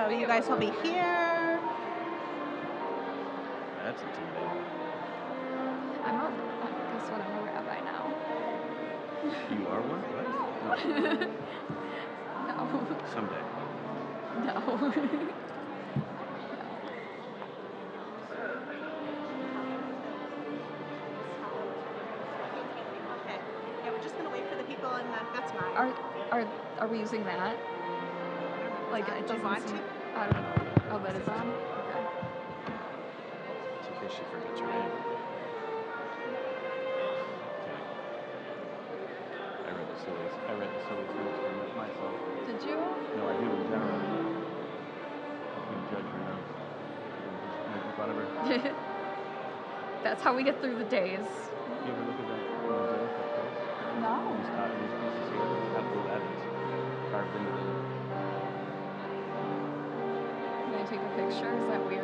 So you guys will be here. That's intimidating. Guess what? I'm a rabbi now. You are one? What? No. Someday. No. Okay. Yeah, we're just gonna wait for the people, and that's mine. Are we using that? Like it Do you doesn't want seem. to? I don't know. Oh, that is on. Okay. It's in case she forgets her name. Kidding. I read the silly things for myself. Did you? No, I do in general. You judge her name. Making fun of her. That's how we get through the days. You ever look at that mosaic up close? No. These pieces here, how cool that is. Carved into it. Can I take a picture? Is that weird?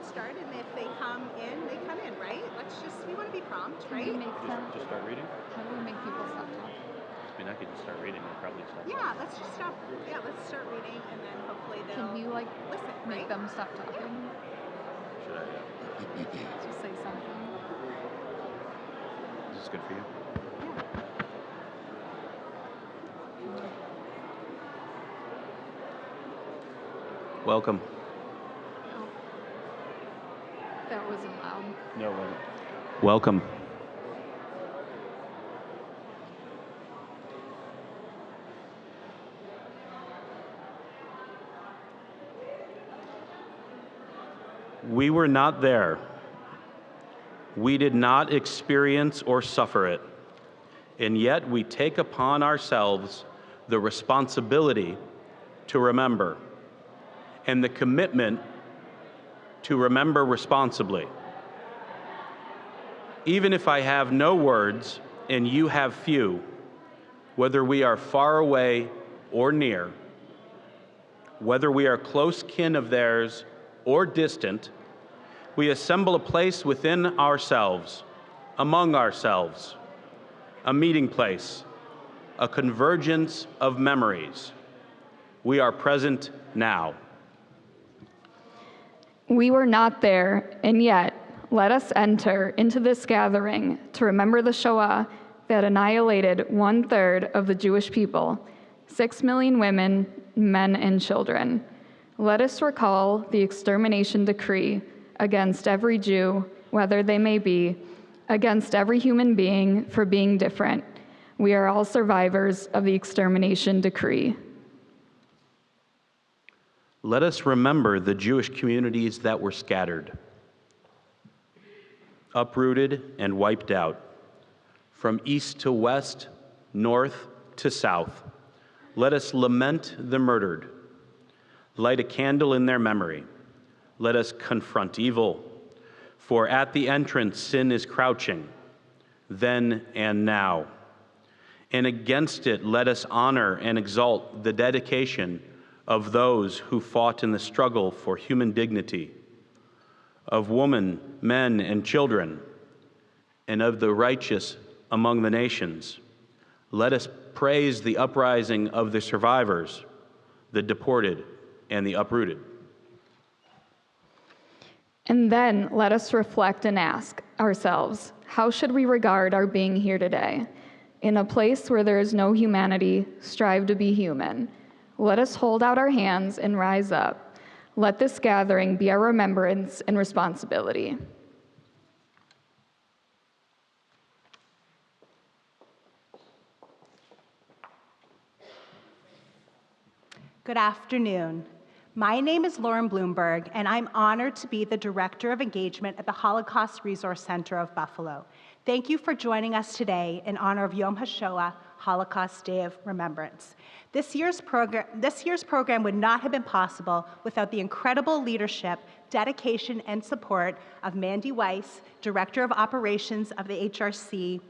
Start, and if they come in, they come in, right? We want to be prompt, right? Just start reading? How do we make people stop talking? I mean, I could just start reading and probably stop. Yeah, let's just stop. Yeah, let's start reading, and then hopefully they'll Can you listen, make them stop talking? Should I? Just say something. Is this good for you? Yeah. Welcome. That wasn't loud. No, it wasn't. Welcome. We were not there. We did not experience or suffer it. And yet we take upon ourselves the responsibility to remember and the commitment to remember responsibly. Even if I have no words and you have few, whether we are far away or near, whether we are close kin of theirs or distant, we assemble a place within ourselves, among ourselves, a meeting place, a convergence of memories. We are present now. We were not there, and yet let us enter into this gathering to remember the Shoah that annihilated 1/3 of the Jewish people, 6 million women, men, and children. Let us recall the extermination decree against every Jew, whether they may be, against every human being for being different. We are all survivors of the extermination decree. Let us remember the Jewish communities that were scattered, uprooted and wiped out, from east to west, north to south. Let us lament the murdered, light a candle in their memory. Let us confront evil, for at the entrance sin is crouching, then and now. And against it let us honor and exalt the dedication of those who fought in the struggle for human dignity, of women, men, and children, and of the righteous among the nations. Let us praise the uprising of the survivors, the deported, and the uprooted. And then let us reflect and ask ourselves, how should we regard our being here today? In a place where there is no humanity, strive to be human. Let us hold out our hands and rise up. Let this gathering be our remembrance and responsibility. Good afternoon. My name is Lauren Bloomberg, and I'm honored to be the Director of Engagement at the Holocaust Resource Center of Buffalo. Thank you for joining us today in honor of Yom HaShoah, Holocaust Day of Remembrance. This year's program would not have been possible without the incredible leadership, dedication, and support of Mandy Weiss, Director of Operations of the HRC,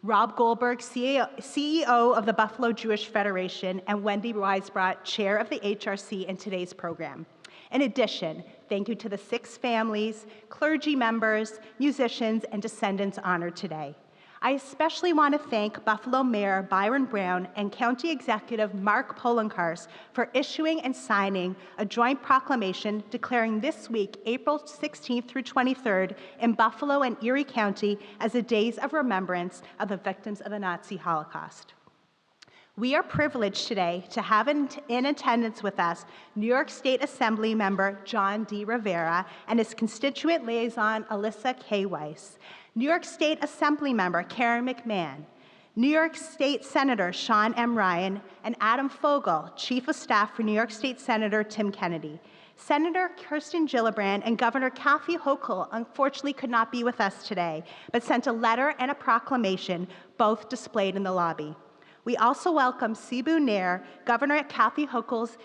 Rob Goldberg, CEO of the Buffalo Jewish Federation, and Wendy Weisbrot, Chair of the HRC, in today's program. In addition, thank you to the 6 families, clergy members, musicians, and descendants honored today. I especially want to thank Buffalo Mayor Byron Brown and County Executive Mark Poloncarz for issuing and signing a joint proclamation declaring this week, April 16th through 23rd, in Buffalo and Erie County as the days of remembrance of the victims of the Nazi Holocaust. We are privileged today to have in attendance with us New York State Assembly member John D. Rivera and his constituent liaison Alyssa K. Weiss, New York State Assembly member Karen McMahon, New York State Senator Sean M. Ryan, and Adam Fogel, Chief of Staff for New York State Senator Tim Kennedy. Senator Kirsten Gillibrand and Governor Kathy Hochul unfortunately could not be with us today, but sent a letter and a proclamation, both displayed in the lobby. We also welcome Sibu Nair, Governor Kathy Hochul's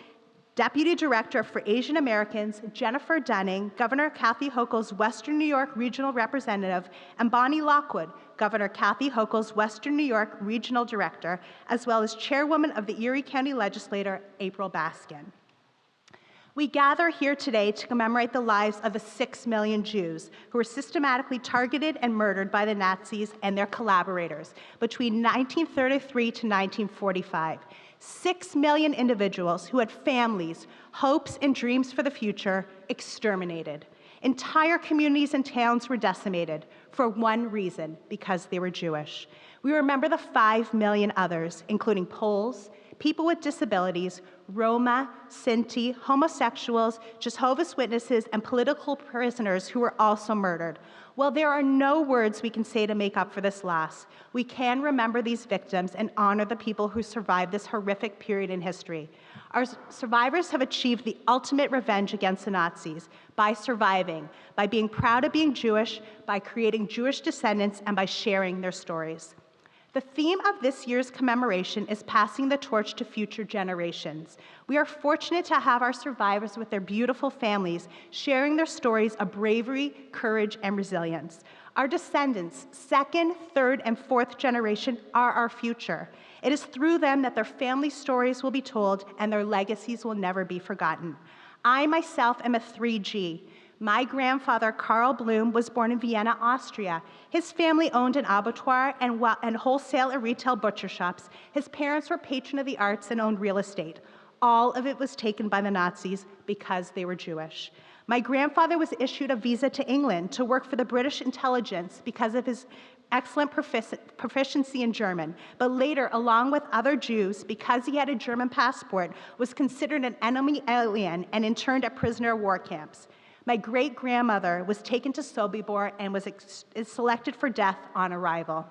Deputy Director for Asian Americans, Jennifer Dunning, Governor Kathy Hochul's Western New York Regional Representative, and Bonnie Lockwood, Governor Kathy Hochul's Western New York Regional Director, as well as Chairwoman of the Erie County Legislature, April Baskin. We gather here today to commemorate the lives of the 6 million Jews who were systematically targeted and murdered by the Nazis and their collaborators between 1933 to 1945. 6 million individuals who had families, hopes, and dreams for the future exterminated. Entire communities and towns were decimated for one reason: because they were Jewish. We remember the 5 million others, including Poles, people with disabilities, Roma, Sinti, homosexuals, Jehovah's Witnesses, and political prisoners who were also murdered. While there are no words we can say to make up for this loss, we can remember these victims and honor the people who survived this horrific period in history. Our survivors have achieved the ultimate revenge against the Nazis by surviving, by being proud of being Jewish, by creating Jewish descendants, and by sharing their stories. The theme of this year's commemoration is passing the torch to future generations. We are fortunate to have our survivors with their beautiful families sharing their stories of bravery, courage, and resilience. Our descendants, 2nd, 3rd, and 4th generation, are our future. It is through them that their family stories will be told and their legacies will never be forgotten. I myself am a 3G. My grandfather, Karl Bloom, was born in Vienna, Austria. His family owned an abattoir and wholesale and retail butcher shops. His parents were patron of the arts and owned real estate. All of it was taken by the Nazis because they were Jewish. My grandfather was issued a visa to England to work for the British intelligence because of his excellent proficiency in German, but later, along with other Jews, because he had a German passport, was considered an enemy alien and interned at prisoner of war camps. My great-grandmother was taken to Sobibor and was selected for death on arrival.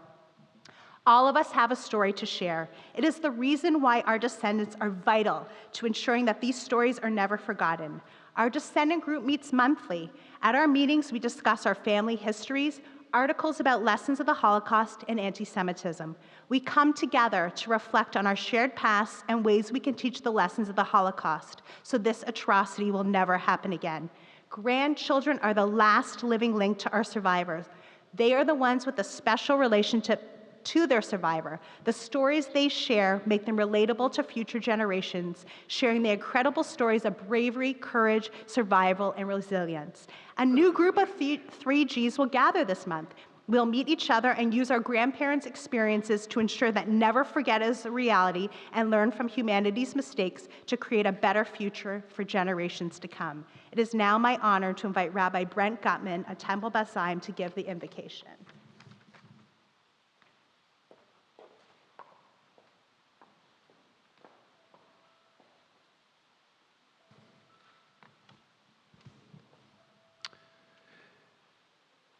All of us have a story to share. It is the reason why our descendants are vital to ensuring that these stories are never forgotten. Our descendant group meets monthly. At our meetings, we discuss our family histories, articles about lessons of the Holocaust, and anti-Semitism. We come together to reflect on our shared past and ways we can teach the lessons of the Holocaust so this atrocity will never happen again. Grandchildren are the last living link to our survivors. They are the ones with a special relationship to their survivor. The stories they share make them relatable to future generations, sharing the incredible stories of bravery, courage, survival, and resilience. A new group of 3Gs will gather this month. We'll meet each other and use our grandparents' experiences to ensure that never forget is a reality and learn from humanity's mistakes to create a better future for generations to come. It is now my honor to invite Rabbi Brent Gutman, a Temple Basaim, to give the invocation.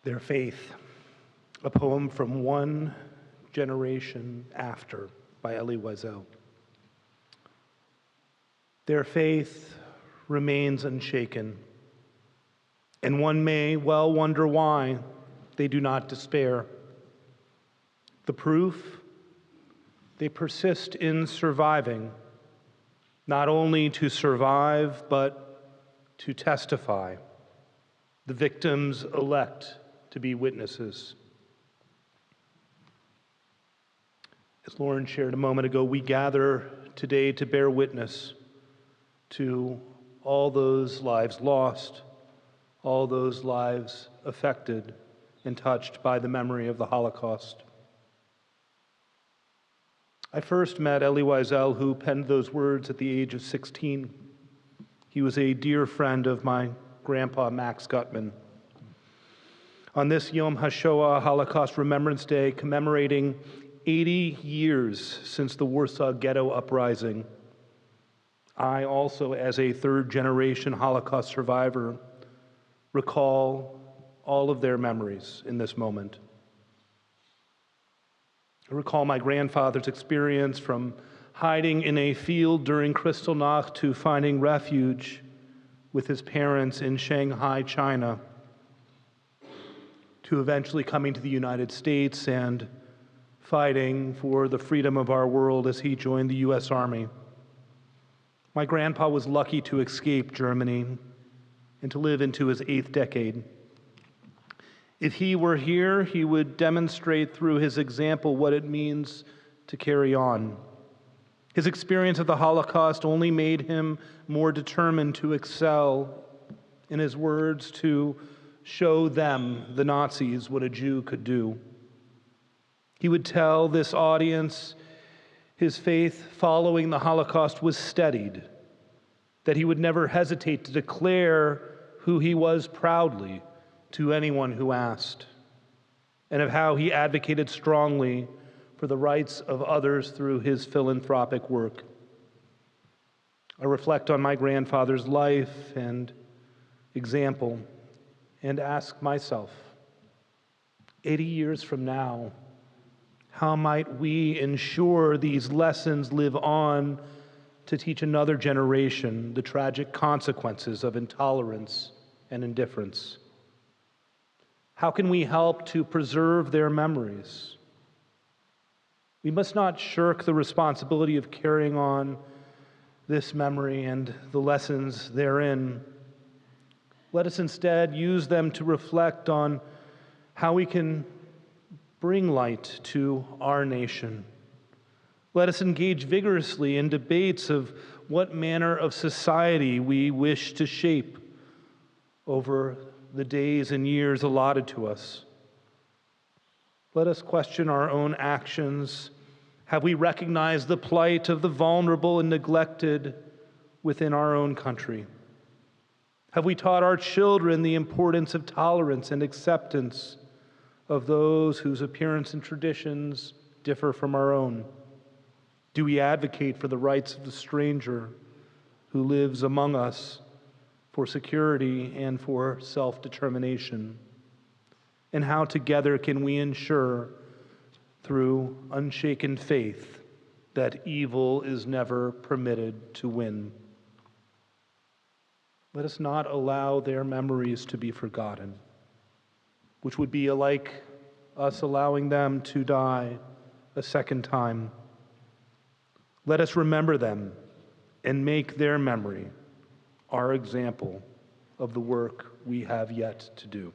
Their Faith, a poem from One Generation After by Elie Wiesel. Their faith remains unshaken. And one may well wonder why they do not despair. The proof? They persist in surviving, not only to survive, but to testify. The victims elect to be witnesses. As Lauren shared a moment ago, we gather today to bear witness to all those lives lost, all those lives affected and touched by the memory of the Holocaust. I first met Elie Wiesel, who penned those words at the age of 16. He was a dear friend of my grandpa, Max Gutman. On this Yom HaShoah, Holocaust Remembrance Day, commemorating 80 years since the Warsaw Ghetto Uprising, I also, as a third-generation Holocaust survivor, recall all of their memories in this moment. I recall my grandfather's experience from hiding in a field during Kristallnacht to finding refuge with his parents in Shanghai, China, to eventually coming to the United States and fighting for the freedom of our world as he joined the U.S. Army. My grandpa was lucky to escape Germany and to live into his 8th decade. If he were here, he would demonstrate through his example what it means to carry on. His experience of the Holocaust only made him more determined to excel, in his words, to show them, the Nazis, what a Jew could do. He would tell this audience his faith following the Holocaust was steadied, that he would never hesitate to declare who he was proudly to anyone who asked, and of how he advocated strongly for the rights of others through his philanthropic work. I reflect on my grandfather's life and example and ask myself, 80 years from now, how might we ensure these lessons live on to teach another generation the tragic consequences of intolerance and indifference? How can we help to preserve their memories? We must not shirk the responsibility of carrying on this memory and the lessons therein. Let us instead use them to reflect on how we can bring light to our nation. Let us engage vigorously in debates of what manner of society we wish to shape over the days and years allotted to us. Let us question our own actions. Have we recognized the plight of the vulnerable and neglected within our own country? Have we taught our children the importance of tolerance and acceptance of those whose appearance and traditions differ from our own? Do we advocate for the rights of the stranger who lives among us, for security and for self-determination? And how together can we ensure, through unshaken faith, that evil is never permitted to win? Let us not allow their memories to be forgotten, which would be like us allowing them to die a second time. Let us remember them and make their memory our example of the work we have yet to do.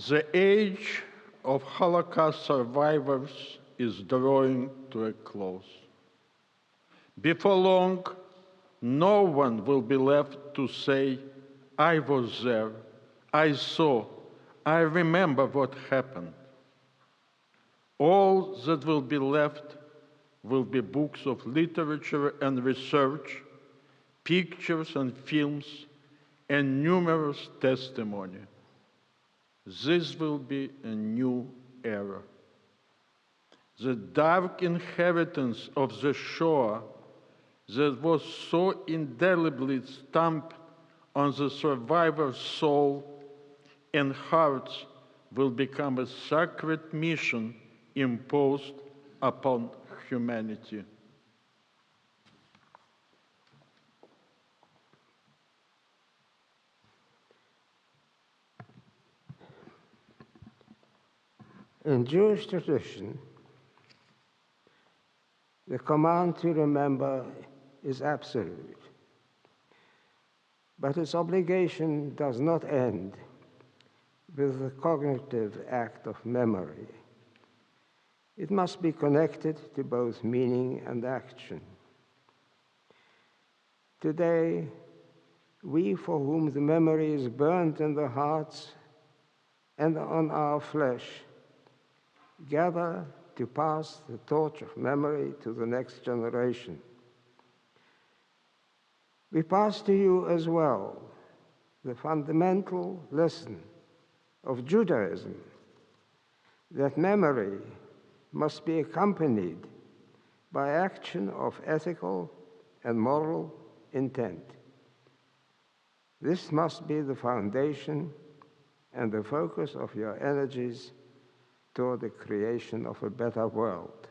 The age of Holocaust survivors is drawing to a close. Before long, no one will be left to say, I was there, I saw, I remember what happened. All that will be left will be books of literature and research, pictures and films, and numerous testimony. This will be a new era. The dark inheritance of the Shoah that was so indelibly stamped on the survivor's soul and hearts will become a sacred mission imposed upon humanity. In Jewish tradition, the command to remember is absolute, but its obligation does not end with the cognitive act of memory. It must be connected to both meaning and action. Today, we for whom the memory is burnt in the hearts and on our flesh, gather to pass the torch of memory to the next generation. We pass to you as well the fundamental lesson of Judaism, that memory must be accompanied by action of ethical and moral intent. This must be the foundation and the focus of your energies toward the creation of a better world.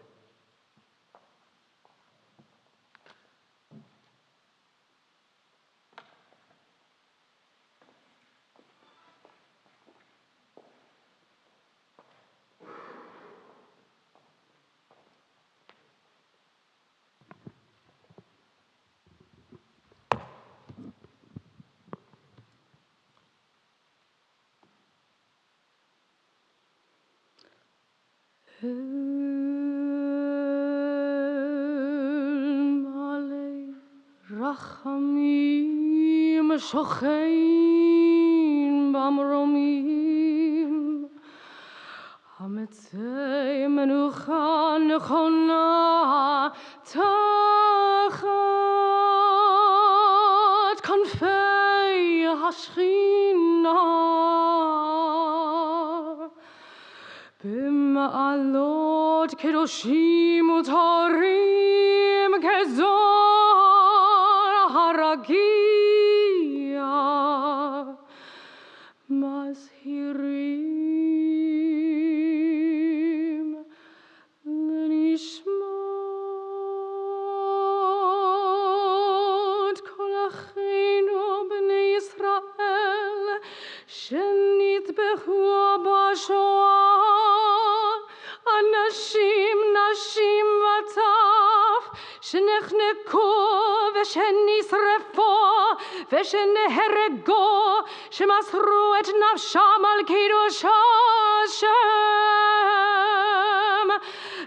רחמים שוכן במרומים המצא מנוחה נכונה תחת כנפי השכינה במעלות קדושים וטהורים כזוהר הרגיע מזהירים לנשמות כל אחינו בני ישראל שנטבחו בשואה אנשים, נשים וטף שנחנקו ושנשרפו ושנהרגו שמסרו את נפשם על קידוש השם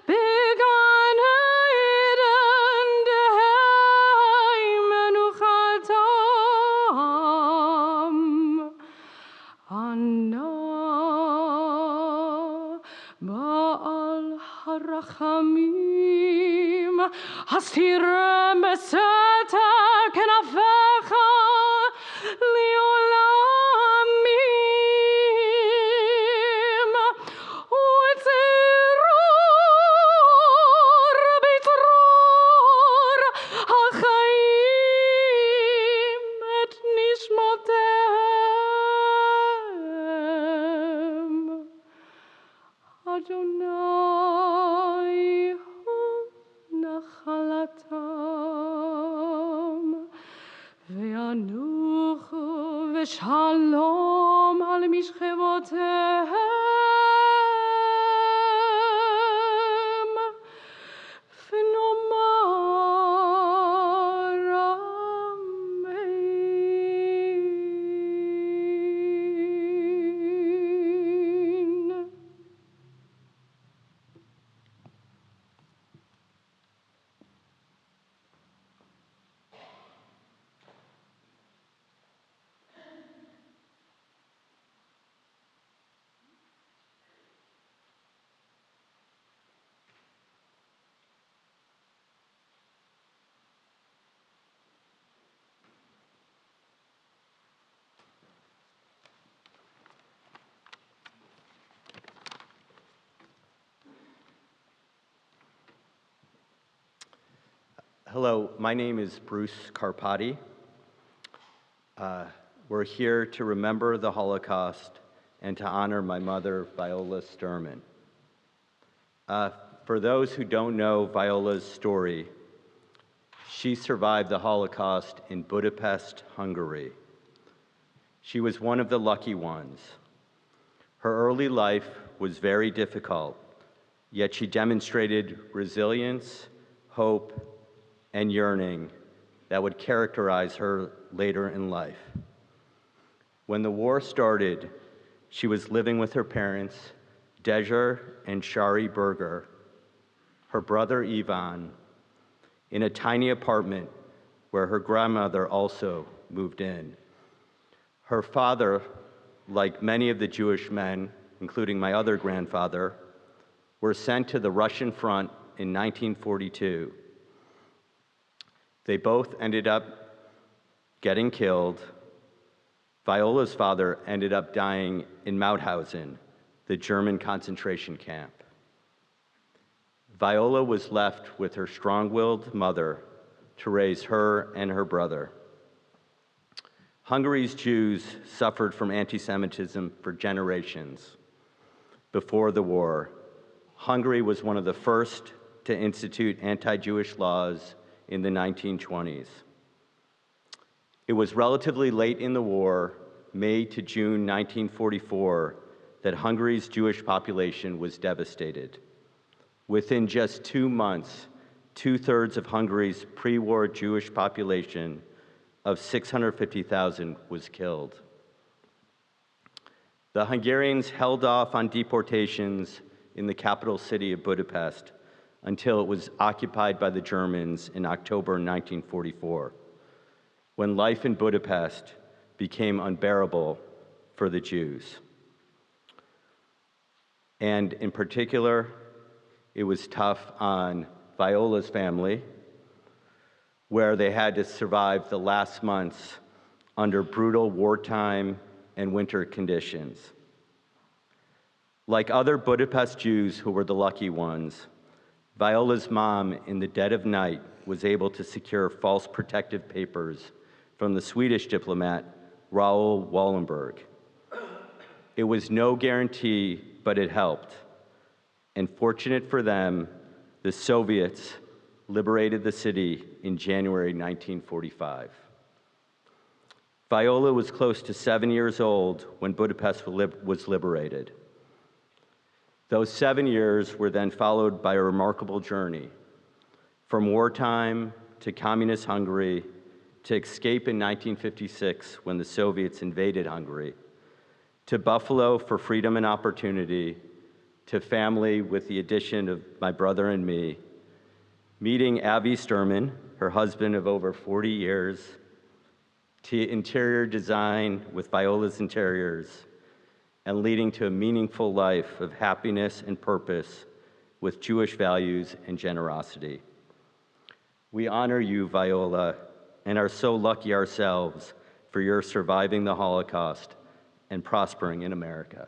בגן עדן דהי מנוחתם ענה בעל הרחמים הסתירם בסתר כנפיך לעולמים וצרור בצרור החיים את נשמותיהם אדוני הוא נחלתם וינוחו ושלום על משכבותיהם ונאמר אמן Hello, my name is Bruce Carpati. We're here to remember the Holocaust and to honor my mother, Viola Sturman. For those who don't know Viola's story, she survived the Holocaust in Budapest, Hungary. She was one of the lucky ones. Her early life was very difficult, yet she demonstrated resilience, hope, and yearning that would characterize her later in life. When the war started, she was living with her parents, Deja and Shari Berger, her brother Ivan, in a tiny apartment where her grandmother also moved in. Her father, like many of the Jewish men, including my other grandfather, were sent to the Russian front in 1942. They both ended up getting killed. Viola's father ended up dying in Mauthausen, the German concentration camp. Viola was left with her strong-willed mother to raise her and her brother. Hungary's Jews suffered from anti-Semitism for generations. Before the war, Hungary was one of the first to institute anti-Jewish laws in the 1920s. It was relatively late in the war, May to June 1944, that Hungary's Jewish population was devastated. Within just 2 months, 2/3 of Hungary's pre-war Jewish population of 650,000 was killed. The Hungarians held off on deportations in the capital city of Budapest until it was occupied by the Germans in October 1944, when life in Budapest became unbearable for the Jews. And in particular, it was tough on Viola's family, where they had to survive the last months under brutal wartime and winter conditions. Like other Budapest Jews who were the lucky ones, Viola's mom, in the dead of night, was able to secure false protective papers from the Swedish diplomat Raoul Wallenberg. It was no guarantee, but it helped. And fortunate for them, the Soviets liberated the city in January 1945. Viola was close to 7 years old when Budapest was liberated. Those 7 years were then followed by a remarkable journey, from wartime to communist Hungary, to escape in 1956 when the Soviets invaded Hungary, to Buffalo for freedom and opportunity, to family with the addition of my brother and me, meeting Avi Sturman, her husband of over 40 years, to interior design with Viola's Interiors, and leading to a meaningful life of happiness and purpose with Jewish values and generosity. We honor you, Viola, and are so lucky ourselves for your surviving the Holocaust and prospering in America.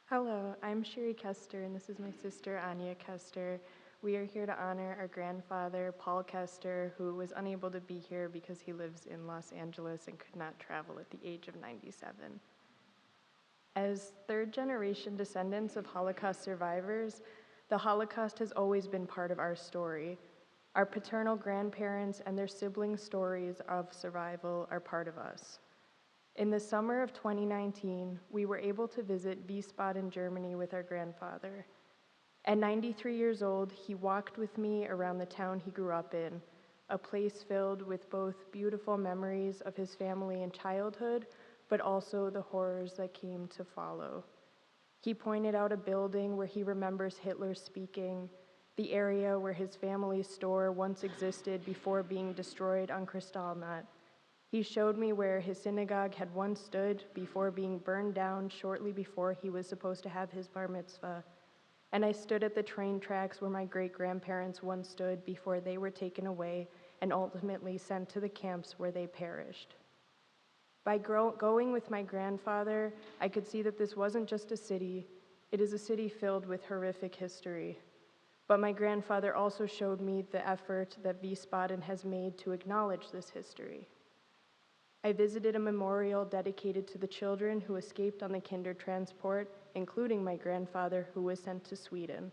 Hello, I'm Sherry Kester, and this is my sister, Anya Kester. We are here to honor our grandfather, Paul Kester, who was unable to be here because he lives in Los Angeles and could not travel at the age of 97. As third-generation descendants of Holocaust survivors, the Holocaust has always been part of our story. Our paternal grandparents and their siblings' stories of survival are part of us. In the summer of 2019, we were able to visit Wiesbaden, Germany with our grandfather. At 93 years old, he walked with me around the town he grew up in, a place filled with both beautiful memories of his family and childhood, but also the horrors that came to follow. He pointed out a building where he remembers Hitler speaking, the area where his family's store once existed before being destroyed on Kristallnacht. He showed me where his synagogue had once stood before being burned down shortly before he was supposed to have his bar mitzvah. And I stood at the train tracks where my great-grandparents once stood before they were taken away and ultimately sent to the camps where they perished. By going with my grandfather, I could see that this wasn't just a city, it is a city filled with horrific history. But my grandfather also showed me the effort that Wiesbaden has made to acknowledge this history. I visited a memorial dedicated to the children who escaped on the Kindertransport, including my grandfather who was sent to Sweden.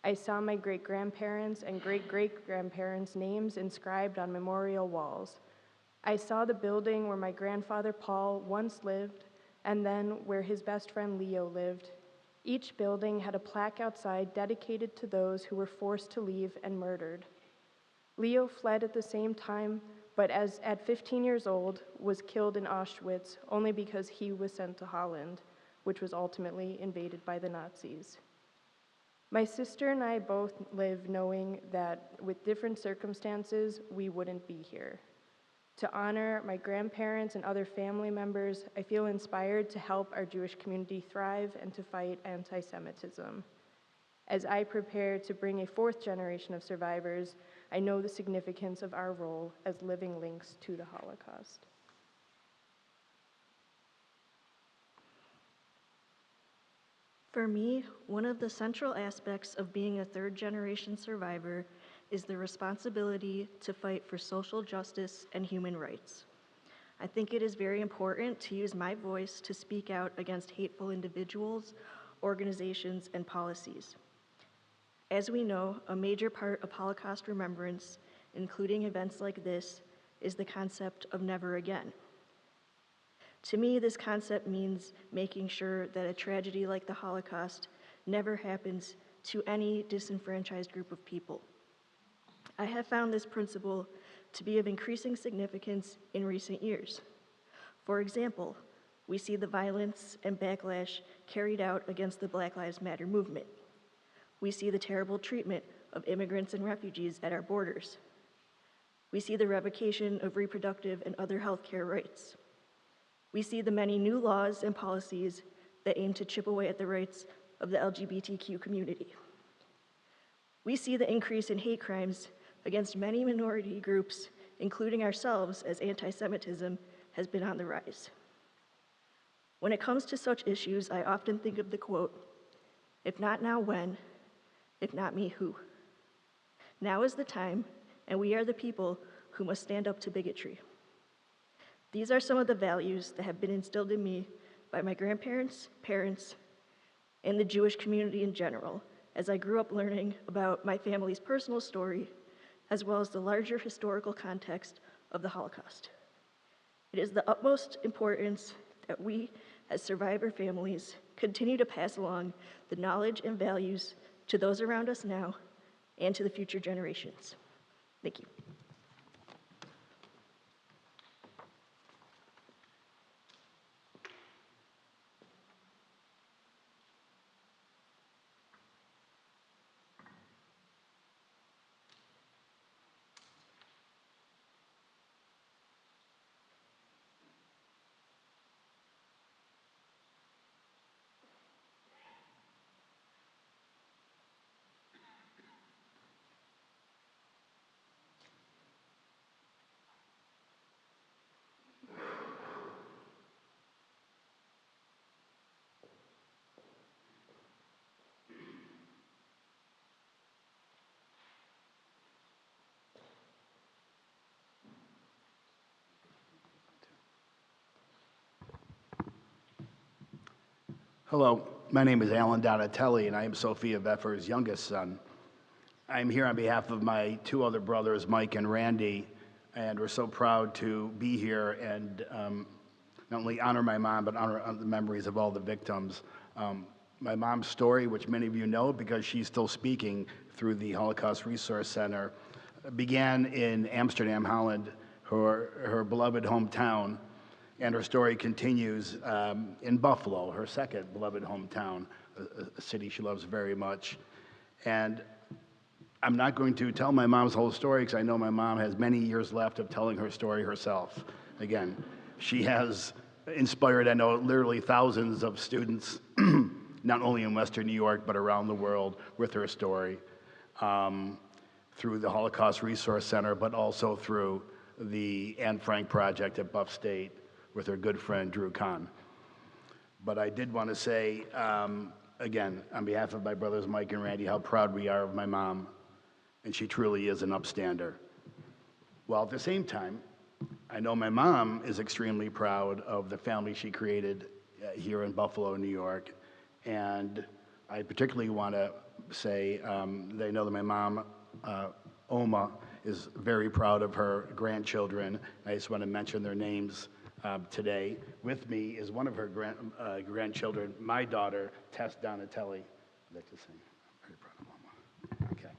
I saw my great-grandparents and great-great-grandparents' names inscribed on memorial walls. I saw the building where my grandfather Paul once lived, and then where his best friend Leo lived. Each building had a plaque outside dedicated to those who were forced to leave and murdered. Leo fled at the same time, but at 15 years old, was killed in Auschwitz only because he was sent to Holland, which was ultimately invaded by the Nazis. My sister and I both live knowing that with different circumstances, we wouldn't be here. To honor my grandparents and other family members, I feel inspired to help our Jewish community thrive and to fight anti-Semitism. As I prepare to bring a fourth generation of survivors, I know the significance of our role as living links to the Holocaust. For me, one of the central aspects of being a third-generation survivor is the responsibility to fight for social justice and human rights. I think it is very important to use my voice to speak out against hateful individuals, organizations, and policies. As we know, a major part of Holocaust remembrance, including events like this, is the concept of never again. To me, this concept means making sure that a tragedy like the Holocaust never happens to any disenfranchised group of people. I have found this principle to be of increasing significance in recent years. For example, we see the violence and backlash carried out against the Black Lives Matter movement. We see the terrible treatment of immigrants and refugees at our borders. We see the revocation of reproductive and other healthcare rights. We see the many new laws and policies that aim to chip away at the rights of the LGBTQ community. We see the increase in hate crimes against many minority groups, including ourselves, as anti-Semitism has been on the rise. When it comes to such issues, I often think of the quote, "If not now, when? If not me, who?" Now is the time, and we are the people who must stand up to bigotry. These are some of the values that have been instilled in me by my grandparents, parents, and the Jewish community in general, as I grew up learning about my family's personal story, as well as the larger historical context of the Holocaust. It is the utmost importance that we, as survivor families, continue to pass along the knowledge and values to those around us now and to the future generations. Thank you. Hello, my name is Alan Donatelli, and I am Sophia Veffer's youngest son. I'm here on behalf of my two other brothers, Mike and Randy, and we're so proud to be here and not only honor my mom, but honor the memories of all the victims. My mom's story, which many of you know because she's still speaking through the Holocaust Resource Center, began in Amsterdam, Holland, her beloved hometown, and her story continues in Buffalo, her second beloved hometown, a city she loves very much. And I'm not going to tell my mom's whole story because I know my mom has many years left of telling her story herself. Again, she has inspired, I know, literally thousands of students, not only in Western New York, but around the world with her story, through the Holocaust Resource Center, but also through the Anne Frank Project at Buff State with her good friend, Drew Kahn. But I did want to say, again, on behalf of my brothers Mike and Randy, how proud we are of my mom, and she truly is an upstander. While at the same time, I know my mom is extremely proud of the family she created here in Buffalo, New York, and I particularly want to say that I know that my mom, Oma, is very proud of her grandchildren. I just want to mention their names today. With me is one of her grandchildren, my daughter, Tess Donatelli. I'd like to say, I'm very proud of Oma. Okay.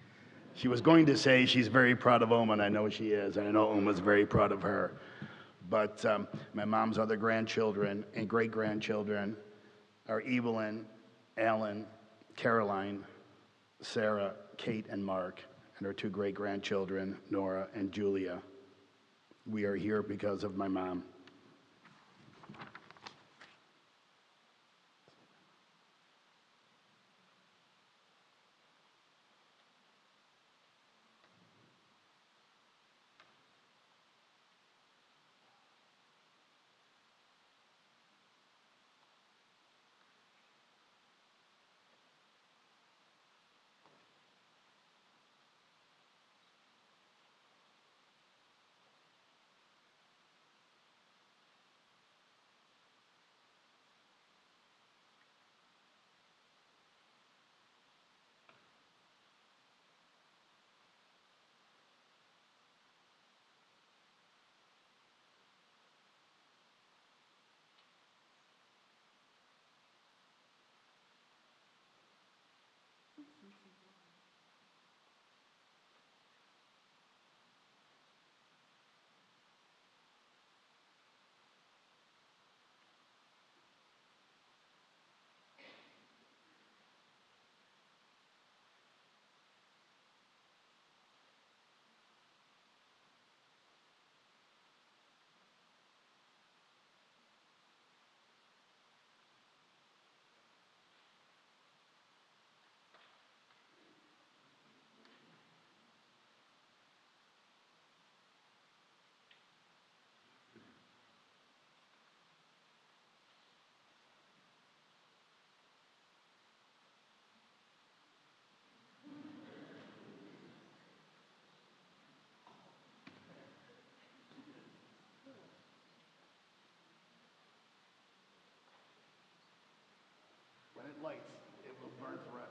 She was going to say she's very proud of Oma, and I know she is, and I know Oma's very proud of her. But my mom's other grandchildren and great-grandchildren are Evelyn, Alan, Caroline, Sarah, Kate, and Mark, and her two great-grandchildren, Nora and Julia. We are here because of my mom. When it lights, it will burn forever.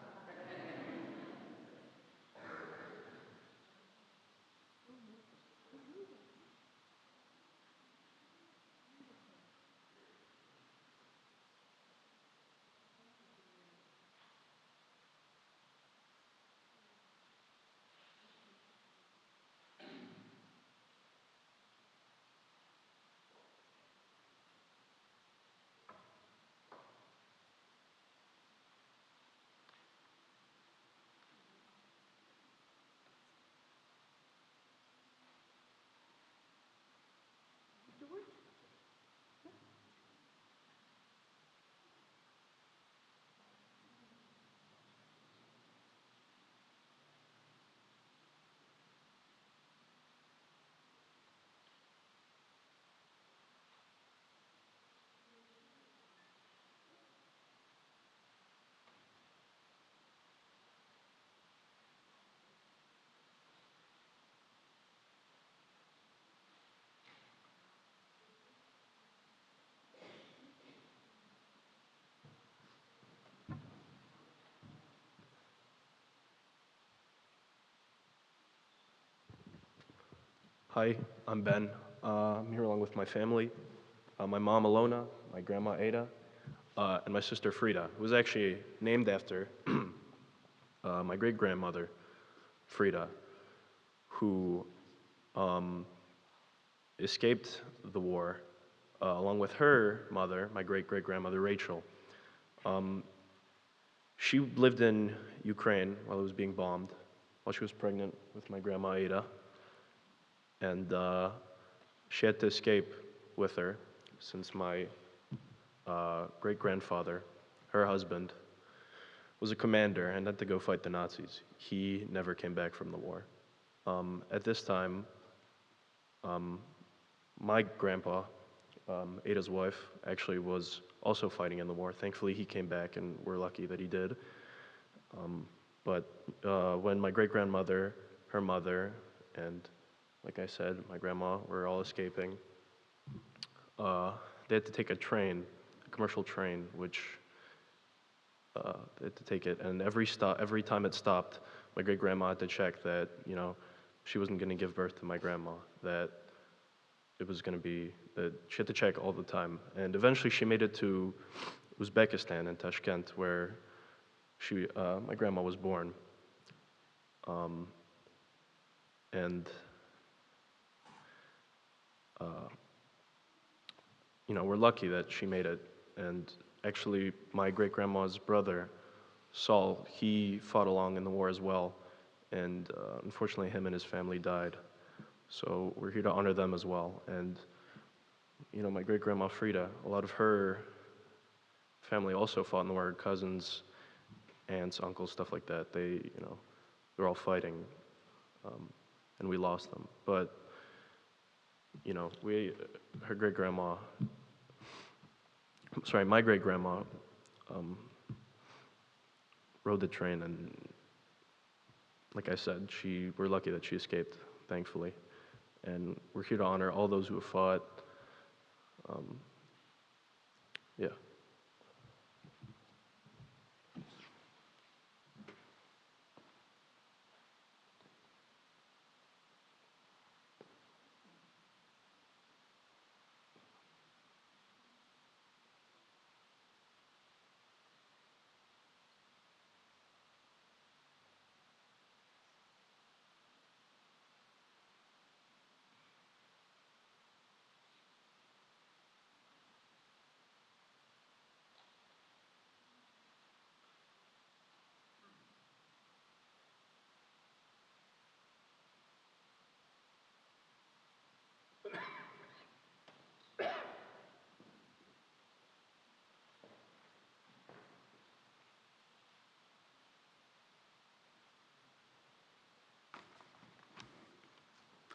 Hi, I'm Ben. I'm here along with my family, my mom Alona, my grandma Ada, and my sister Frida, who was actually named after my great-grandmother Frida, who escaped the war along with her mother, my great-great-grandmother Rachel. She lived in Ukraine while it was being bombed, while she was pregnant with my grandma Ada, and she had to escape with her since my great-grandfather, her husband, was a commander and had to go fight the Nazis. He never came back from the war. At this time, my grandpa, Ada's wife, actually was also fighting in the war. Thankfully, he came back, and we're lucky that he did. But when my great-grandmother, her mother, and like I said, my grandma were all escaping, they had to take a train, a commercial train, which they had to take it, and every time it stopped, my great-grandma had to check that, she wasn't going to give birth to my grandma, that it was going to be, that she had to check all the time. And eventually she made it to Uzbekistan in Tashkent, where my grandma was born. We're lucky that she made it. And actually, my great-grandma's brother, Saul, he fought along in the war as well. And unfortunately, him and his family died. So we're here to honor them as well. And, my great-grandma Frida, a lot of her family also fought in the war, her cousins, aunts, uncles, stuff like that. They're all fighting, and we lost them. But, my great-grandma rode the train, and like I said, we're lucky that she escaped, thankfully. And we're here to honor all those who have fought. Yeah.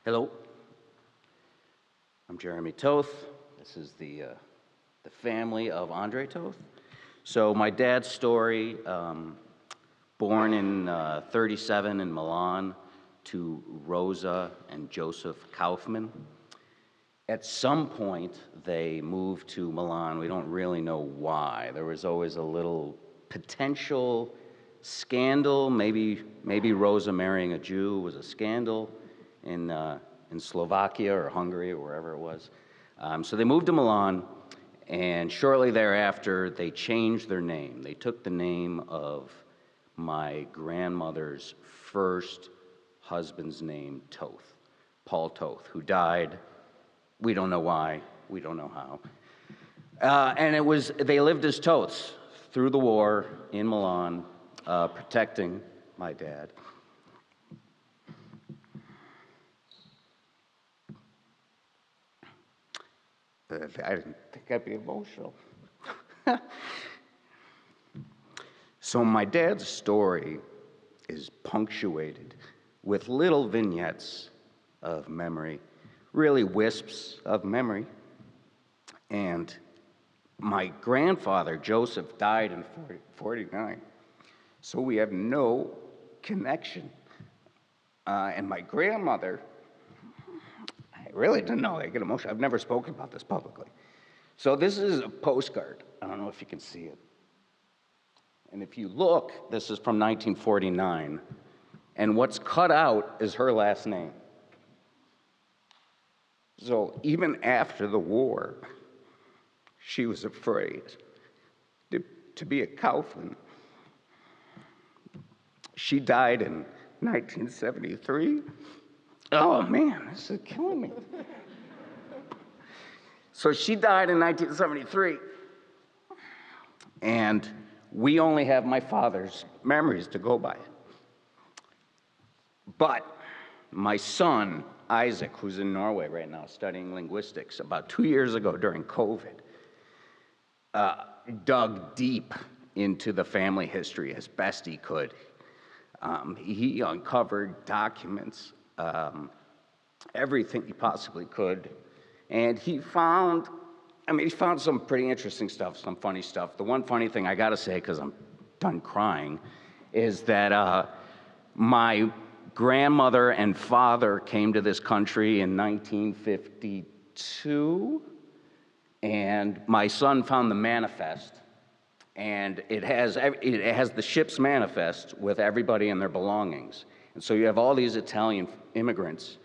Hello, I'm Jeremy Toth. This is the family of Andre Toth. So my dad's story, born in 37 in Milan to Rosa and Joseph Kaufman. At some point, they moved to Milan. We don't really know why. There was always a little potential scandal. Maybe Rosa marrying a Jew was a scandal in Slovakia or Hungary or wherever it was. So they moved to Milan, and shortly thereafter, they changed their name. They took the name of my grandmother's first husband's name, Toth, Paul Toth, who died. We don't know why. We don't know how. And they lived as Toths through the war in Milan, protecting my dad. I didn't think I'd be emotional. So my dad's story is punctuated with little vignettes of memory, really wisps of memory. And my grandfather, Joseph, died in 49, so we have no connection. And my grandmother, I really didn't know. I get emotional. I've never spoken about this publicly. So this is a postcard. I don't know if you can see it. And if you look, this is from 1949. And what's cut out is her last name. So even after the war, she was afraid to be a Kaufman. She died in 1973. Oh man, this is killing me. So she died in 1973, and we only have my father's memories to go by. But my son, Isaac, who's in Norway right now studying linguistics, about 2 years ago during COVID, dug deep into the family history as best he could. He uncovered documents, everything he possibly could, and he found some pretty interesting stuff, some funny stuff. The one funny thing I gotta say, because I'm done crying, is that my grandmother and father came to this country in 1952, and my son found the manifest, and it has the ship's manifest with everybody and their belongings. And so you have all these Italian immigrants,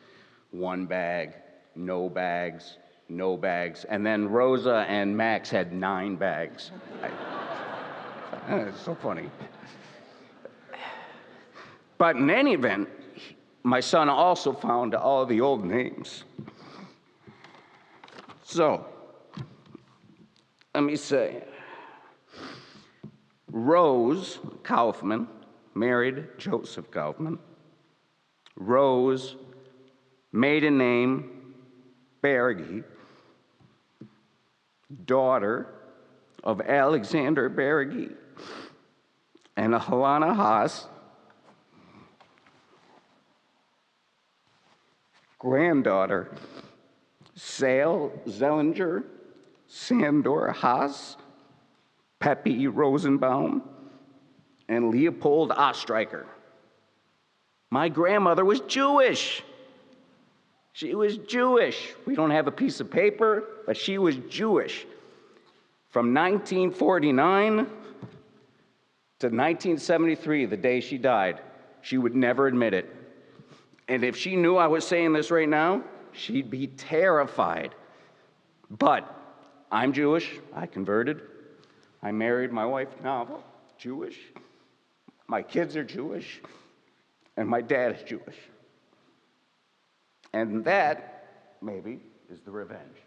one bag, no bags, no bags, and then Rosa and Max had 9 bags. It's so funny. But in any event, my son also found all the old names. So, let me say, Rose Kaufman married Joseph Kaufman. Rose, maiden name, Berge, daughter of Alexander Berge and Helena Haas, granddaughter, Sale Zellinger, Sandor Haas, Pepe Rosenbaum, and Leopold Ostreicher. My grandmother was Jewish. She was Jewish. We don't have a piece of paper, but she was Jewish. From 1949 to 1973, the day she died, she would never admit it. And if she knew I was saying this right now, she'd be terrified. But I'm Jewish. I converted. I married my wife, Nava, Jewish. My kids are Jewish. And my dad is Jewish. And that, maybe, is the revenge.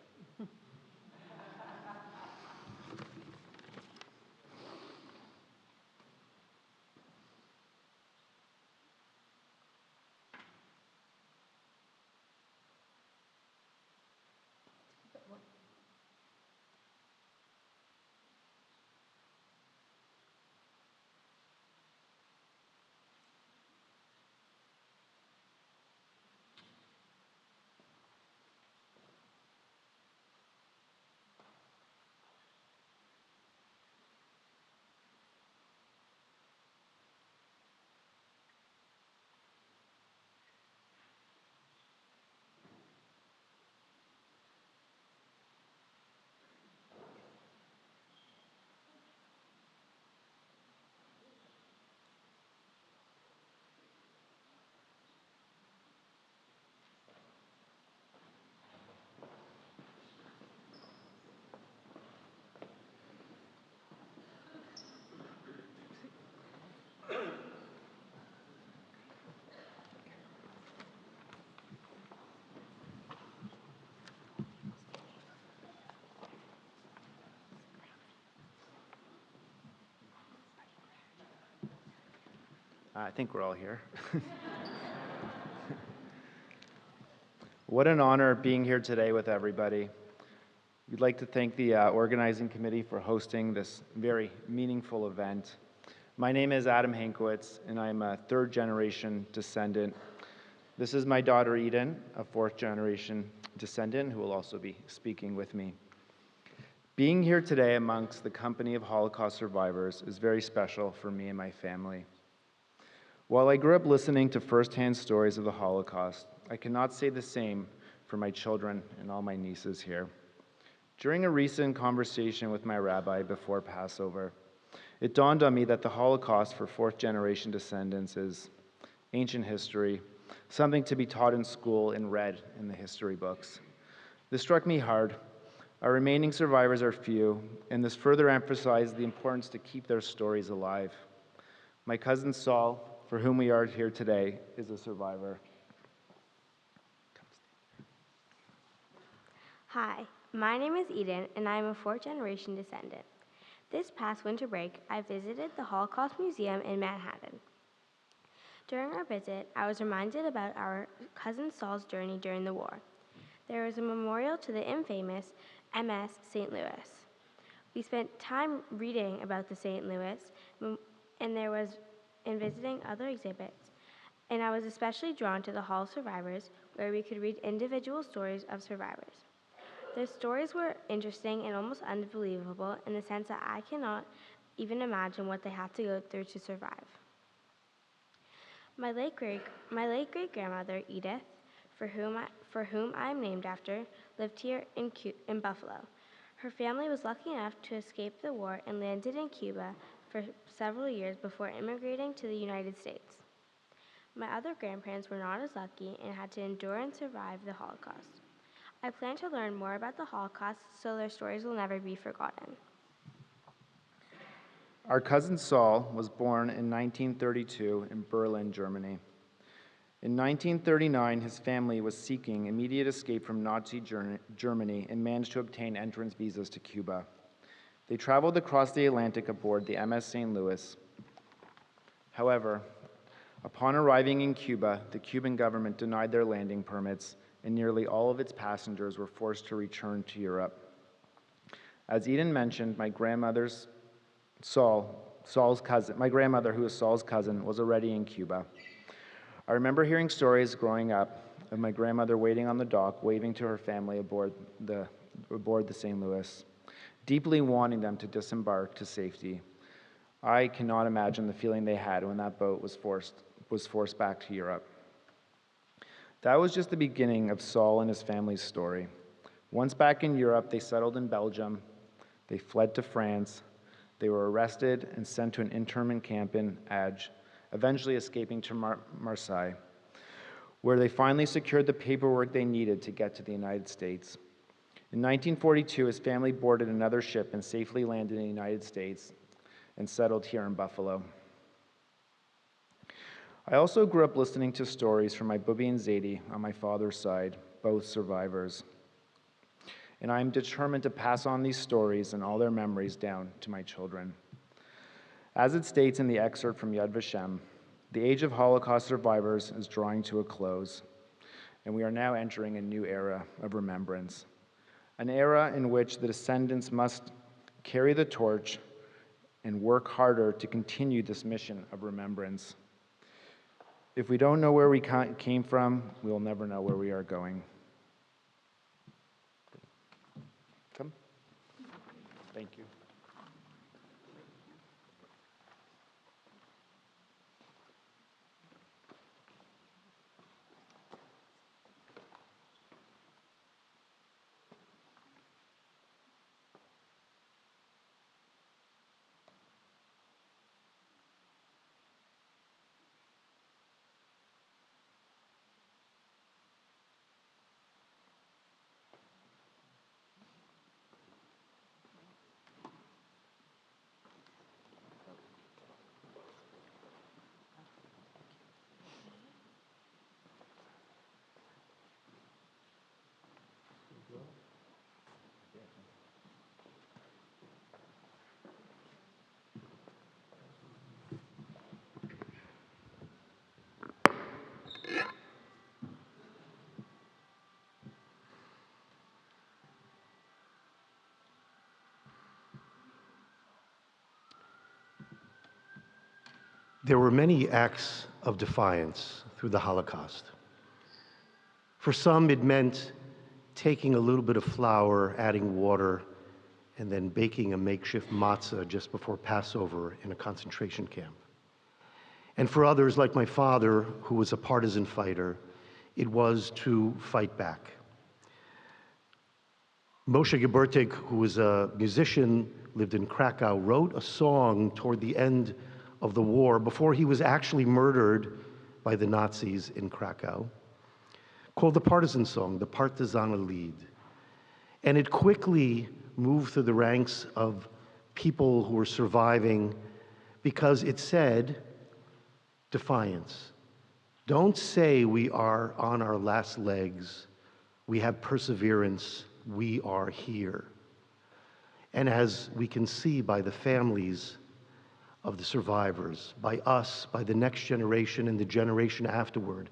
I think we're all here. What an honor being here today with everybody. We'd like to thank the organizing committee for hosting this very meaningful event. My name is Adam Hankowitz, and I'm a third-generation descendant. This is my daughter Eden, a fourth-generation descendant who will also be speaking with me. Being here today amongst the company of Holocaust survivors is very special for me and my family. While I grew up listening to firsthand stories of the Holocaust, I cannot say the same for my children and all my nieces here. During a recent conversation with my rabbi before Passover, it dawned on me that the Holocaust for fourth-generation descendants is ancient history, something to be taught in school and read in the history books. This struck me hard. Our remaining survivors are few, and this further emphasized the importance to keep their stories alive. My cousin Saul, for whom we are here today, is a survivor. Hi, my name is Eden, and I am a fourth-generation descendant. This past winter break, I visited the Holocaust Museum in Manhattan. During our visit, I was reminded about our cousin Saul's journey during the war. There was a memorial to the infamous MS St. Louis. We spent time reading about the St. Louis, and visiting other exhibits, and I was especially drawn to the Hall of Survivors, where we could read individual stories of survivors. Their stories were interesting and almost unbelievable in the sense that I cannot even imagine what they had to go through to survive. My late great-grandmother, Edith, for whom I am named after, lived here in Buffalo. Her family was lucky enough to escape the war and landed in Cuba for several years before immigrating to the United States. My other grandparents were not as lucky and had to endure and survive the Holocaust. I plan to learn more about the Holocaust so their stories will never be forgotten. Our cousin Saul was born in 1932 in Berlin, Germany. In 1939, his family was seeking immediate escape from Nazi Germany and managed to obtain entrance visas to Cuba. They traveled across the Atlantic aboard the MS St. Louis. However, upon arriving in Cuba, the Cuban government denied their landing permits, and nearly all of its passengers were forced to return to Europe. As Eden mentioned, my grandmother, who was Saul's cousin, was already in Cuba. I remember hearing stories growing up of my grandmother waiting on the dock, waving to her family aboard the St. Louis, deeply wanting them to disembark to safety. I cannot imagine the feeling they had when that boat was forced back to Europe. That was just the beginning of Saul and his family's story. Once back in Europe, they settled in Belgium. They fled to France. They were arrested and sent to an internment camp in Agde, eventually escaping to Marseille, where they finally secured the paperwork they needed to get to the United States. In 1942, his family boarded another ship and safely landed in the United States and settled here in Buffalo. I also grew up listening to stories from my Bubi and Zaidi on my father's side, both survivors. And I am determined to pass on these stories and all their memories down to my children. As it states in the excerpt from Yad Vashem, the age of Holocaust survivors is drawing to a close, and we are now entering a new era of remembrance, an era in which the descendants must carry the torch and work harder to continue this mission of remembrance. If we don't know where we came from, we will never know where we are going. Come. Thank you. There were many acts of defiance through the Holocaust. For some, it meant taking a little bit of flour, adding water, and then baking a makeshift matzah just before Passover in a concentration camp. And for others, like my father, who was a partisan fighter, it was to fight back. Moshe Gebertig, who was a musician, lived in Krakow, wrote a song toward the end of the war before he was actually murdered by the Nazis in Krakow, called the Partisan Song, the Partizane Lied. And it quickly moved through the ranks of people who were surviving because it said defiance. Don't say we are on our last legs. We have perseverance. We are here. And as we can see by the families of the survivors, by us, by the next generation and the generation afterward,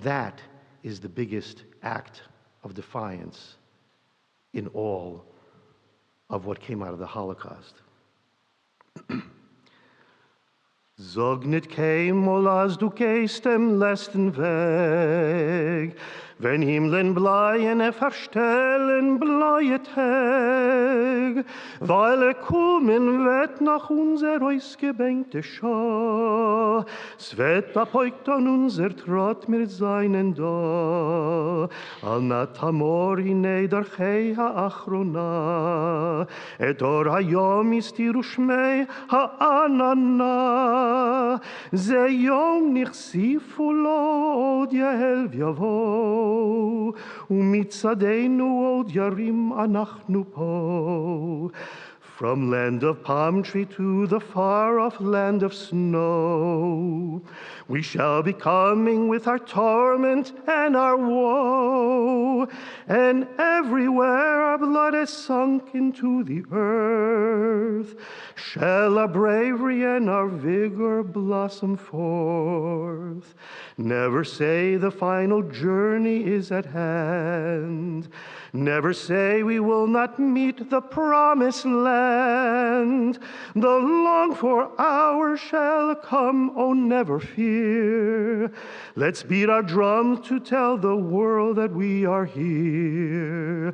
that is the biggest act of defiance in all of what came out of the Holocaust. Sag nicht keinmal, als du gehst dem letzten Weg, wenn Himmeln bleien, verstellen bleiet Heg, weil kommen wird nach unser ausgebänkte Schar, es wird abbeugt an unser Trott mit seinen da, al natamor hinei darchei ha-achrona, et or hayom istiru shmei ha-anana, ze yom nichsifu lo od yahel v'yavo, umitzadenu od yarim anachnu po. From land of palm tree to the far-off land of snow, we shall be coming with our torment and our woe, and everywhere our blood is sunk into the earth, shall our bravery and our vigor blossom forth. Never say the final journey is at hand. Never say we will not meet the promised land. The longed-for hour shall come, oh, never fear. Let's beat our drums to tell the world that we are here.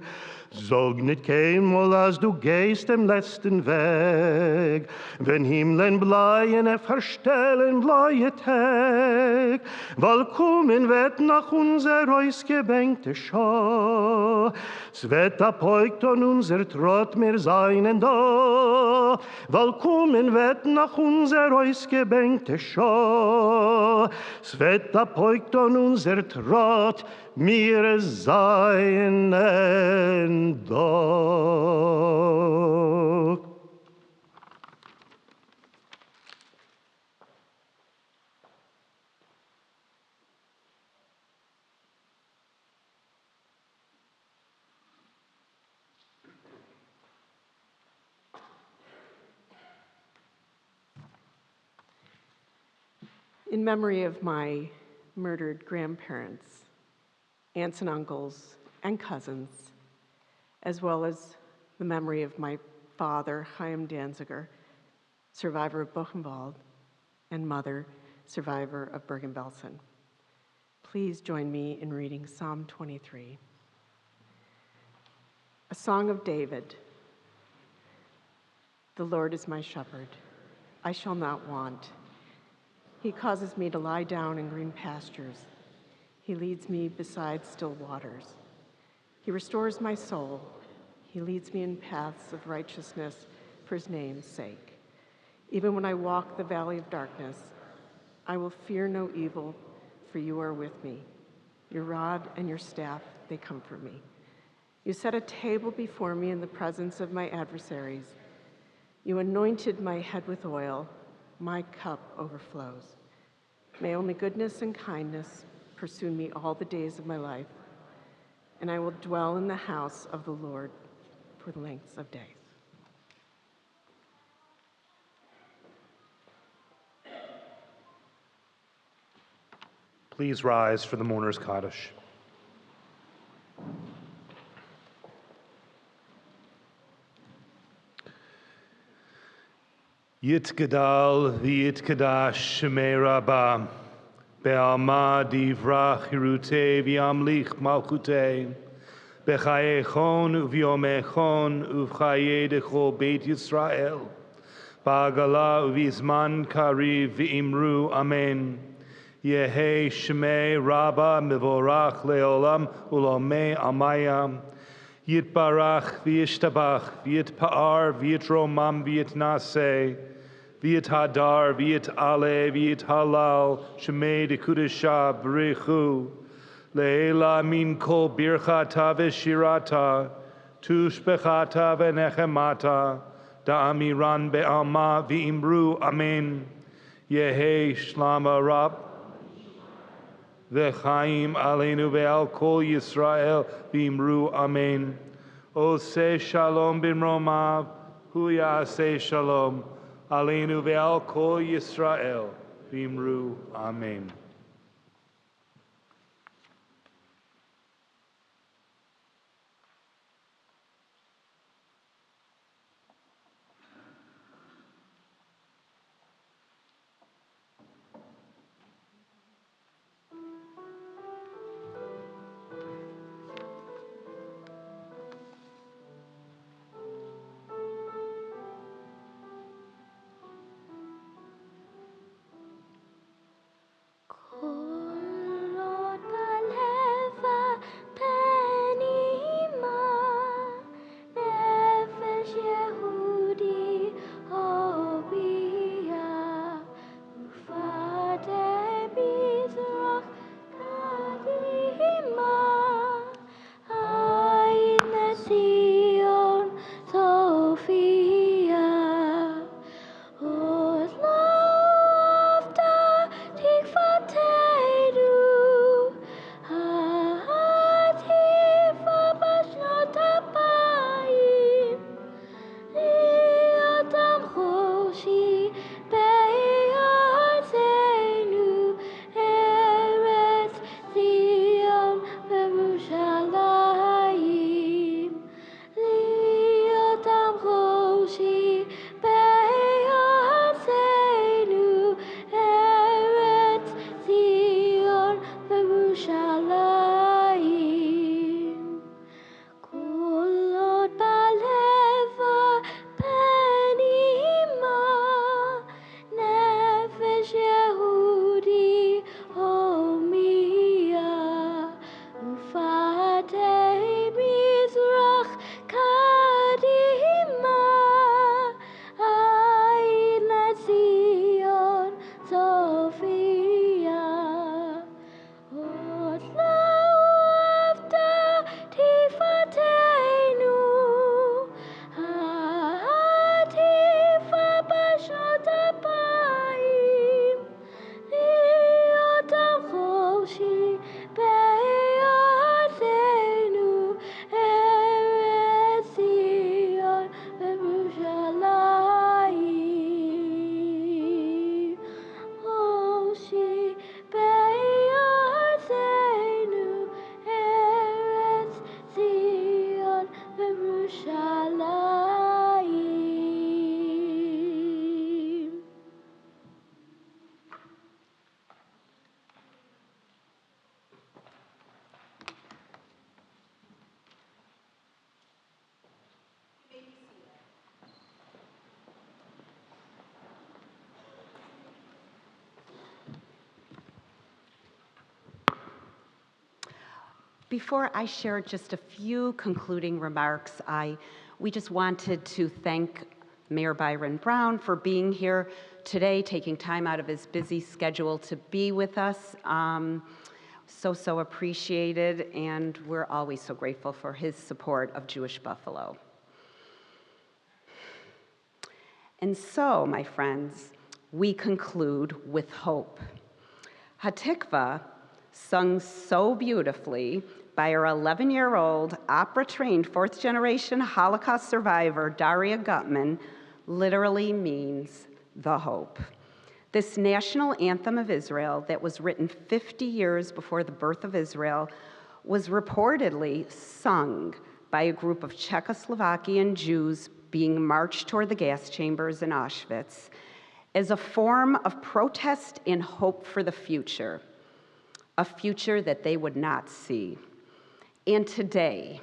Sag nicht keinmal, als du gehst dem letzten Weg, wenn Himmeln bleien, verstellen bleiet Heg, weil kommen wird nach unser ausgebänkte Schar, es wird abbeugt an unser Trott mir seinen da, weil kommen wird nach unser ausgebänkte Schar, es wird abbeugt an unser Trott mir seinen da. In memory of my murdered grandparents, aunts and uncles, and cousins, as well as the memory of my father, Chaim Danziger, survivor of Buchenwald, and mother, survivor of Bergen-Belsen. Please join me in reading Psalm 23. A song of David. The Lord is my shepherd. I shall not want. He causes me to lie down in green pastures. He leads me beside still waters. He restores my soul. He leads me in paths of righteousness for his name's sake. Even when I walk the valley of darkness, I will fear no evil, for you are with me. Your rod and your staff, they comfort me. You set a table before me in the presence of my adversaries. You anointed my head with oil. My cup overflows. May only goodness and kindness pursue me all the days of my life, and I will dwell in the house of the Lord for the lengths of days. Please rise for the mourner's Kaddish. Yitgadal v'yitgadash shemei Rabbah, be'alma divrach hirutei v'yamlich malchutei, b'chayechon u'v'yomechon u'v'chayei dechol Beit Yisrael, ba'agala u'v'zman kariv v'imru amen. Yehei shemei Rabbah mivorach le'olam u'lomei amayam. Yitbarach v'yishtabach v'yitpa'ar v'yitromam v'yitnaseh v'yithadar v'yit'ale v'yithalal shemei dekudesha b'richu le'ela min kol birchata v'shirata tushbechata v'nechemata, da'amiran be'alma v'imru amen. Yehi shlama rab, v'chaim aleinu ve'al kol Yisrael v'imru amen. Oseh shalom b'mromav, hu ya'aseh shalom, aleinu ve'al kol Yisrael v'imru amen. Before I share just a few concluding remarks, we just wanted to thank Mayor Byron Brown for being here today, taking time out of his busy schedule to be with us. So appreciated, and we're always so grateful for his support of Jewish Buffalo. And so, my friends, we conclude with hope. Hatikva, sung so beautifully by our 11-year-old opera-trained fourth-generation Holocaust survivor, Daria Gutman, literally means the hope. This national anthem of Israel that was written 50 years before the birth of Israel was reportedly sung by a group of Czechoslovakian Jews being marched toward the gas chambers in Auschwitz as a form of protest and hope for the future, a future that they would not see. And today,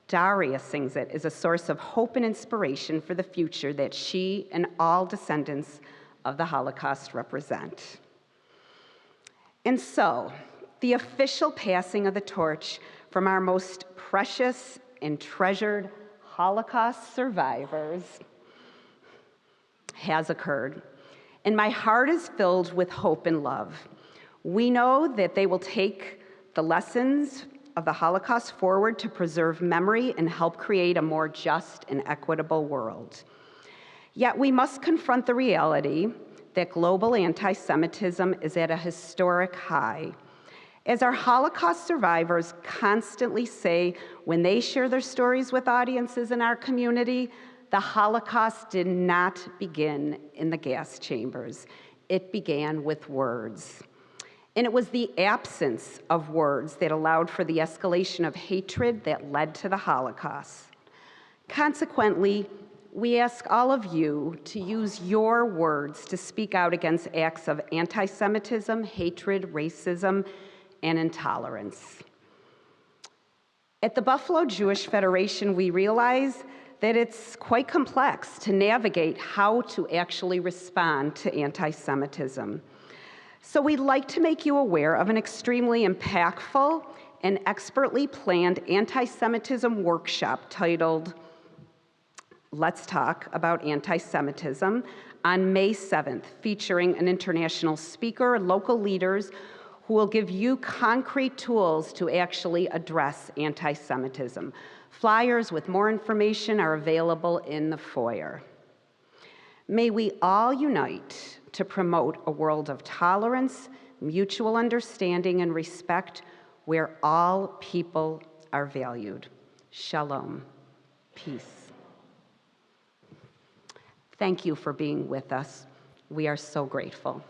Daria sings it as a source of hope and inspiration for the future that she and all descendants of the Holocaust represent. And so, the official passing of the torch from our most precious and treasured Holocaust survivors has occurred, and my heart is filled with hope and love. We know that they will take the lessons of the Holocaust forward to preserve memory and help create a more just and equitable world. Yet we must confront the reality that global anti-Semitism is at a historic high. As our Holocaust survivors constantly say when they share their stories with audiences in our community, the Holocaust did not begin in the gas chambers. It began with words. And it was the absence of words that allowed for the escalation of hatred that led to the Holocaust. Consequently, we ask all of you to use your words to speak out against acts of anti-Semitism, hatred, racism, and intolerance. At the Buffalo Jewish Federation, we realize that it's quite complex to navigate how to actually respond to anti-Semitism. So we'd like to make you aware of an extremely impactful and expertly planned anti-Semitism workshop titled Let's Talk About Anti-Semitism on May 7th, featuring an international speaker, local leaders who will give you concrete tools to actually address anti-Semitism. Flyers with more information are available in the foyer. May we all unite to promote a world of tolerance, mutual understanding, and respect where all people are valued. Shalom. Peace. Thank you for being with us. We are so grateful.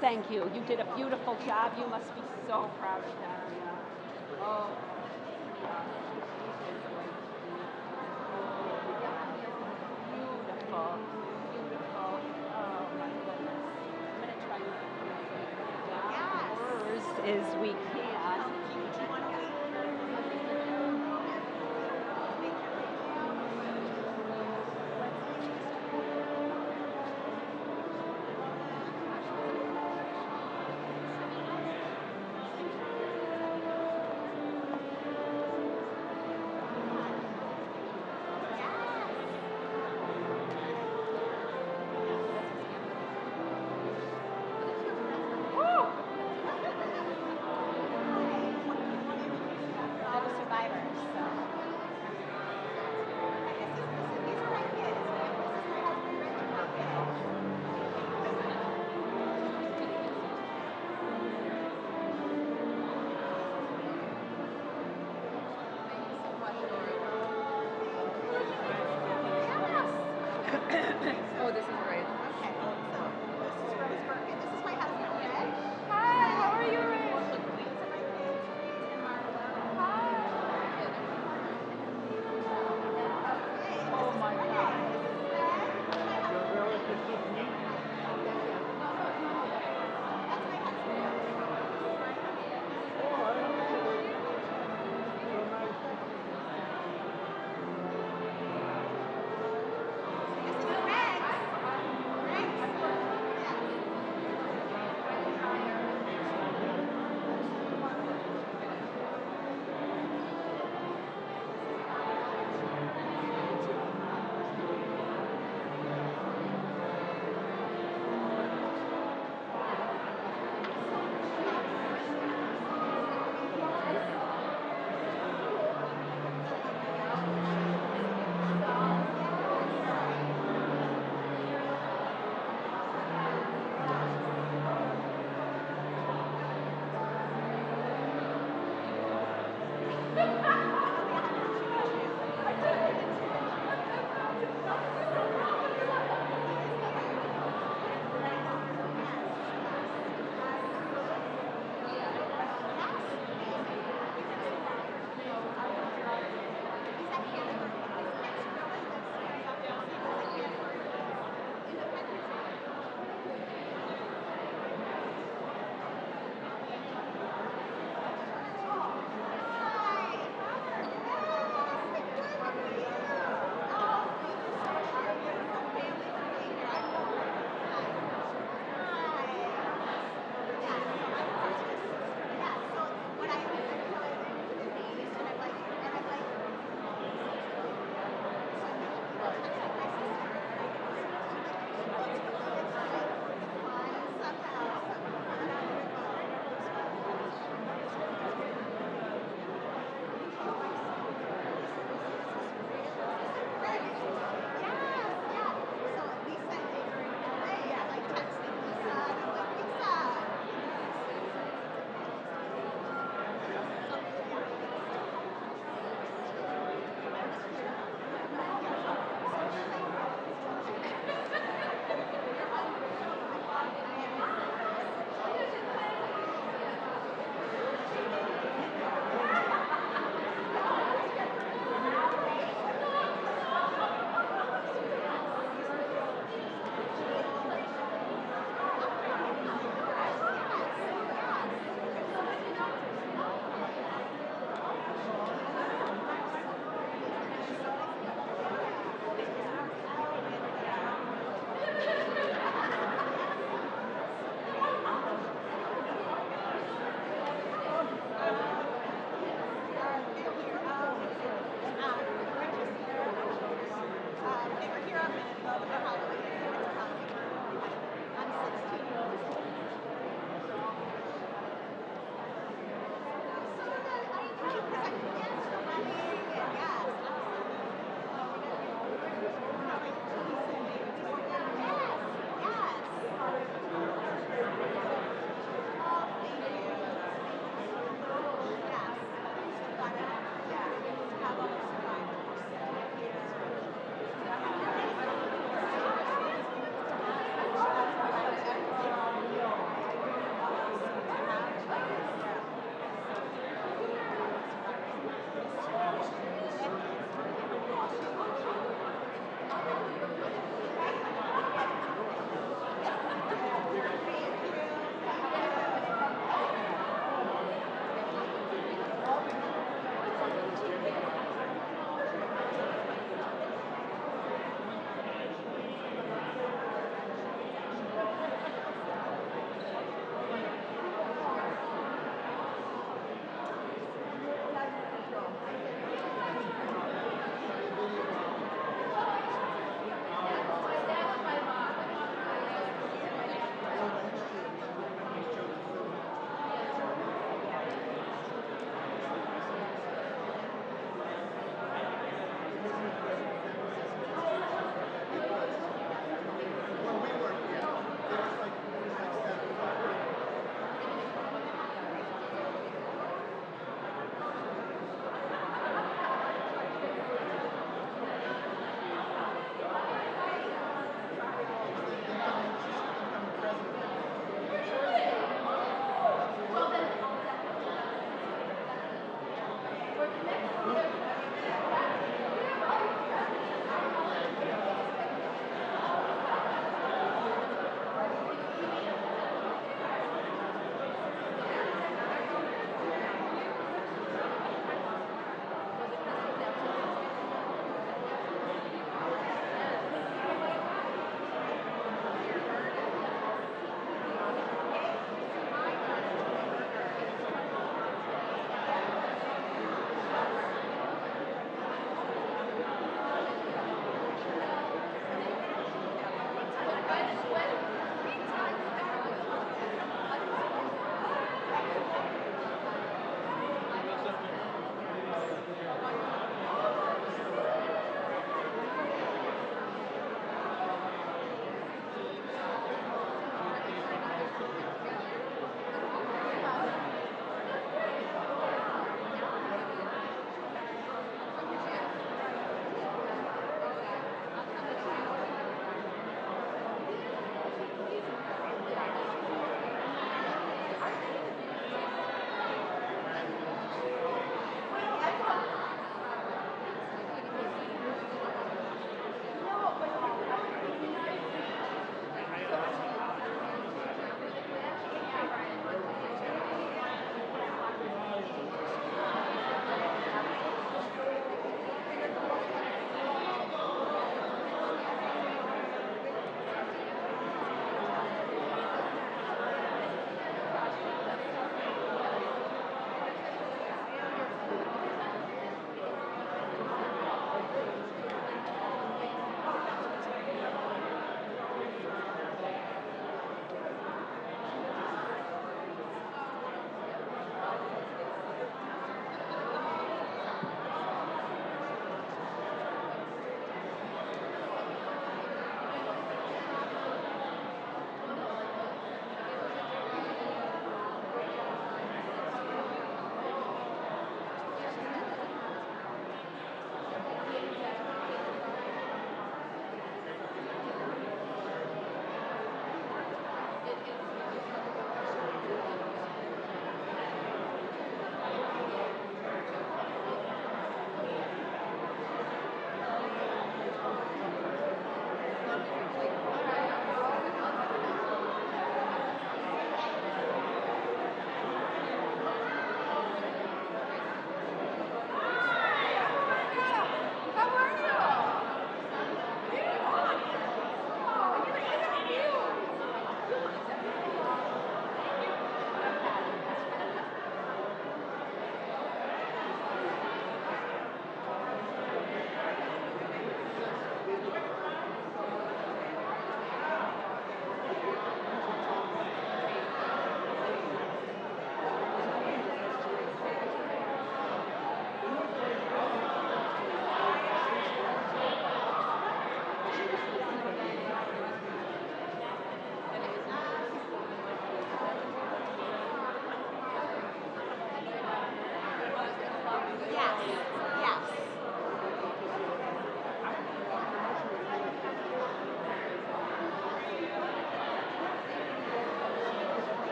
Thank you. You did a beautiful job. You must be so proud of that. Oh. Beautiful. Beautiful. Oh, my goodness. I'm going to try to words as we can.